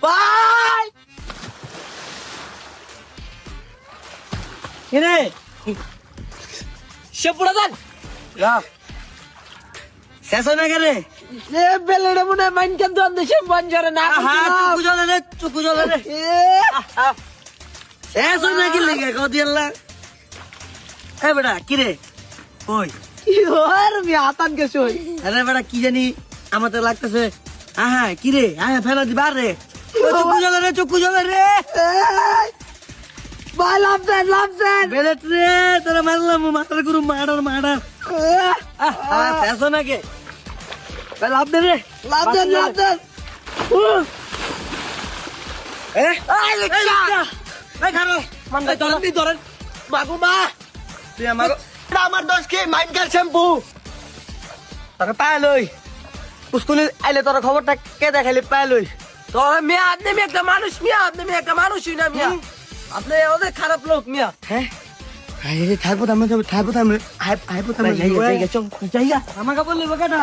ভাই কিরে সে পুরো দেন শেষ হয় না কেরে এ বেলেটা মনে হয় মাইন কেন দোয়ান দেশে মন জরে না চুকু জ্বলে রে শেষ হয় না কি লেগে কদি আল্লাহ এ বেটা কিরে ওই কি আর মি আতান কে সই আরে বেটা কি জানি আমার তো লাগতেছে আহা কিরে আহা ফেলা দিবা রে চুকু জ্বলে রে ভাই লাভ দেন বেলেট রে তোরা মারলাম মাথার গুরু মার্ডার শেষ হয় না কে লাভ দে রে লাভ দেন এই লেখা এই খারো মান ধরেন মাগু মা তুই আমার এটা আমার দোষ কি মাইনকার শ্যাম্পু তোকে পায় লই স্কুলে আইলে তোর খবরটা কে দেখাইলি পাই লই তো মিয়া আপনি একটা মানুষ মিয়া আপনি একটা মানুষই না মিয়া আপনি অনেক খারাপ লোক মিয়া হ্যাঁ আরে থাকবো থামে থাকবো থামে জায়গা আমাকে বললি বকাটা